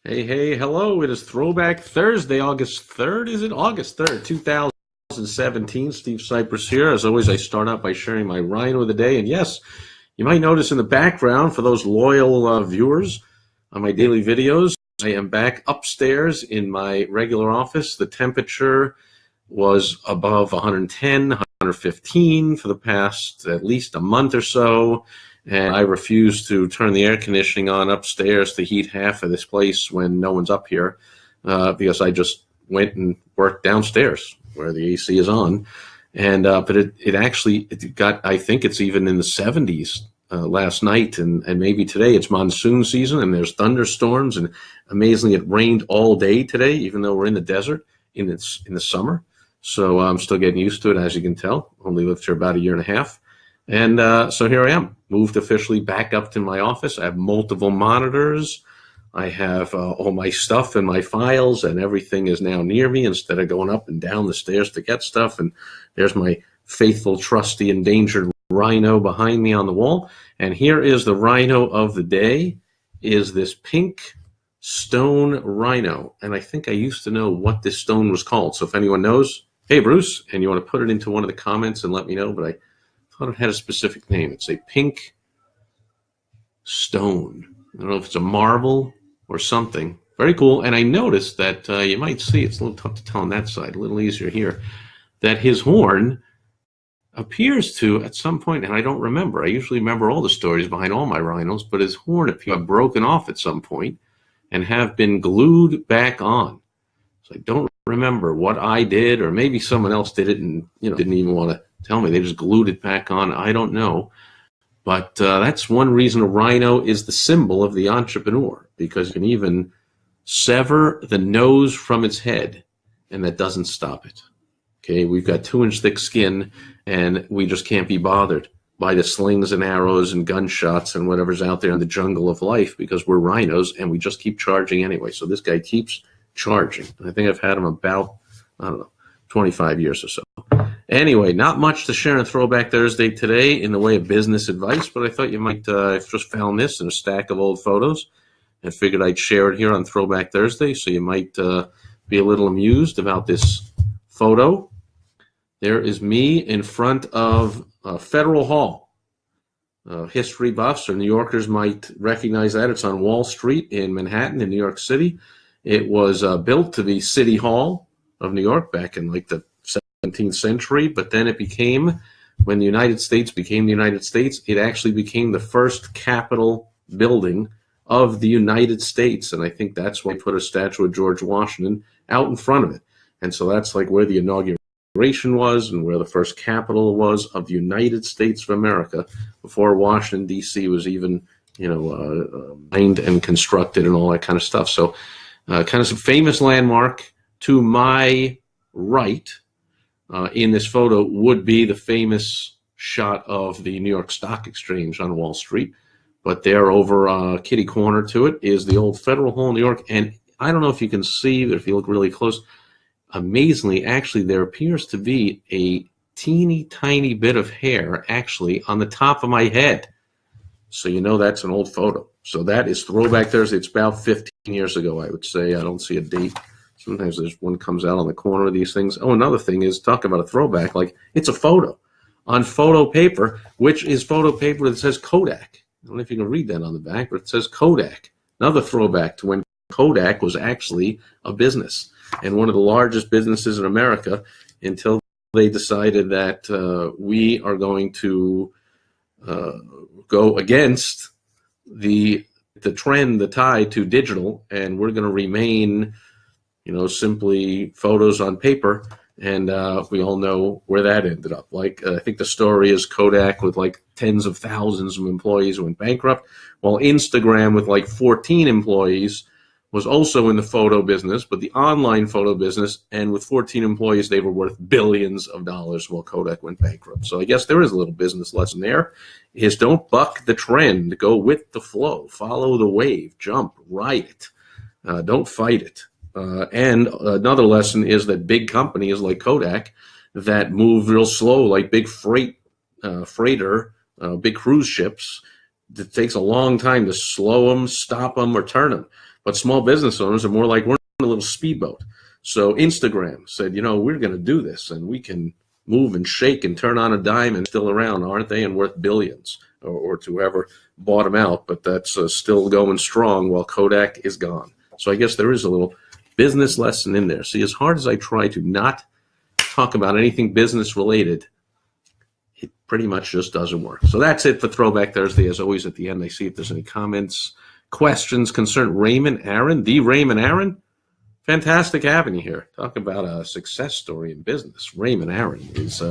Hey, hey, hello. It is Throwback Thursday, August 3rd. Is it August 3rd, 2017? Steve Sipress here. As always, I start out by sharing my Rhino of the day. And yes, you might notice in the background, for those loyal viewers on my daily videos, I am back upstairs in my regular office. The temperature was above 110, 115 for the past at least a month or so. And I refuse to turn the air conditioning on upstairs to heat half of this place when no one's up here, because I just went and worked downstairs where the AC is on. And but it got, I think it's even in the 70s last night, and maybe today. It's monsoon season and there's thunderstorms, and amazingly it rained all day today, even though we're in the desert in the summer. So I'm still getting used to it, as you can tell. Only lived here about a year and a half. And so here I am, moved officially back up to my office. I have multiple monitors. I have all my stuff and my files, and everything is now near me instead of going up and down the stairs to get stuff. And there's my faithful, trusty, endangered Rhino behind me on the wall. And here is the Rhino of the day, is this pink stone Rhino. And I think I used to know what this stone was called. So if anyone knows, hey, Bruce, and you want to put it into one of the comments and let me know. But I thought it had a specific name. It's a pink stone. I don't know if it's a marble or something. Very cool. And I noticed that you might see, it's a little tough to tell on that side, a little easier here, that his horn appears to, at some point, and I don't remember. I usually remember all the stories behind all my rhinos, but his horn appears to have broken off at some point and have been glued back on. So I don't remember what I did, or maybe someone else did it and didn't even want to tell me. They just glued it back on. I don't know. But that's one reason a rhino is the symbol of the entrepreneur, because you can even sever the nose from its head, and that doesn't stop it. Okay, we've got 2-inch thick skin, and we just can't be bothered by the slings and arrows and gunshots and whatever's out there in the jungle of life, because we're rhinos, and we just keep charging anyway. So this guy keeps charging. I think I've had him about, 25 years or so. Anyway, not much to share on Throwback Thursday today in the way of business advice, but I thought you might have just found this in a stack of old photos and figured I'd share it here on Throwback Thursday, so you might be a little amused about this photo. There is me in front of Federal Hall. History buffs or New Yorkers might recognize that. It's on Wall Street in Manhattan in New York City. It was built to be City Hall of New York back in like the 17th century, but then it became, when the United States became the United States, it actually became the first Capitol building of the United States. And I think that's why they put a statue of George Washington out in front of it. And so that's like where the inauguration was and where the first Capitol was of the United States of America, before Washington, D.C. was even, mined and constructed and all that kind of stuff. So kind of some famous landmark. To my right, in this photo, would be the famous shot of the New York Stock Exchange on Wall Street. But there, over kitty corner to it, is the old Federal Hall in New York. And I don't know if you can see, but if you look really close, amazingly, actually, there appears to be a teeny tiny bit of hair actually on the top of my head. So that's an old photo. So that is Throwback Thursday. It's about 15 years ago, I would say. I don't see a date. Sometimes there's one comes out on the corner of these things. Oh, another thing is, talk about a throwback, like it's a photo on photo paper, which is photo paper that says Kodak. I don't know if you can read that on the back, but it says Kodak. Another throwback to when Kodak was actually a business, and one of the largest businesses in America, until they decided that we are going to go against the trend, the tide to digital, and we're going to remain simply photos on paper. And we all know where that ended up. Like, I think the story is Kodak with like tens of thousands of employees went bankrupt, while Instagram with like 14 employees was also in the photo business, but the online photo business, and with 14 employees, they were worth billions of dollars while Kodak went bankrupt. So I guess there is a little business lesson there, is don't buck the trend, go with the flow, follow the wave, jump, ride it, don't fight it. And another lesson is that big companies like Kodak that move real slow, like big freighter, big cruise ships, it takes a long time to slow them, stop them, or turn them. But small business owners are more like we're in a little speedboat. So Instagram said, we're going to do this, and we can move and shake and turn on a dime and still around, aren't they? And worth billions, or to whoever bought them out. But that's still going strong while Kodak is gone. So I guess there is a little business lesson in there. See, as hard as I try to not talk about anything business related, it pretty much just doesn't work. So that's it for Throwback Thursday. As always, at the end, I see if there's any comments, questions concerning Raymond Aaron, the Raymond Aaron. Fantastic having you here. Talk about a success story in business. Raymond Aaron is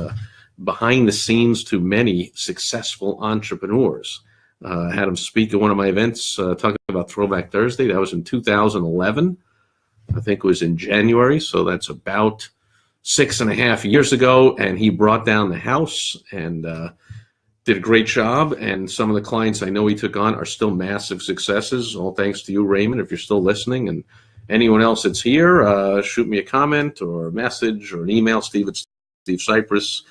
behind the scenes to many successful entrepreneurs. I had him speak at one of my events talking about Throwback Thursday. That was in 2011. I think it was in January. So that's about 6.5 years ago. And he brought down the house and did a great job. And some of the clients I know he took on are still massive successes. All thanks to you, Raymond, if you're still listening. And anyone else that's here, shoot me a comment or a message or an email, Steve at Steve Sipress.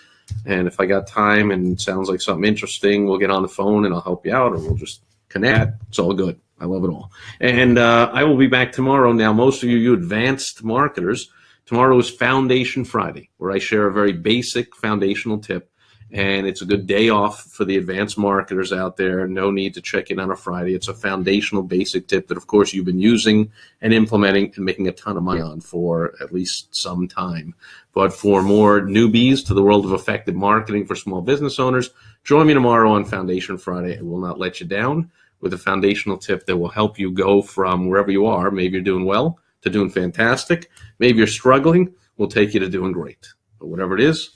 And if I got time and it sounds like something interesting, we'll get on the phone and I'll help you out, or we'll just connect. It's all good. I love it all. And I will be back tomorrow. Now, most of you advanced marketers, tomorrow is Foundation Friday, where I share a very basic foundational tip. And it's a good day off for the advanced marketers out there. No need to check in on a Friday. It's a foundational basic tip that, of course, you've been using and implementing and making a ton of money on for at least some time. But for more newbies to the world of effective marketing for small business owners, join me tomorrow on Foundation Friday. I will not let you down with a foundational tip that will help you go from wherever you are. Maybe you're doing well to doing fantastic. Maybe you're struggling. We'll take you to doing great. But whatever it is,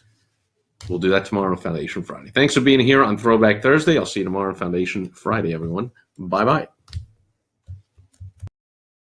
we'll do that tomorrow on Foundation Friday. Thanks for being here on Throwback Thursday. I'll see you tomorrow on Foundation Friday, everyone. Bye-bye.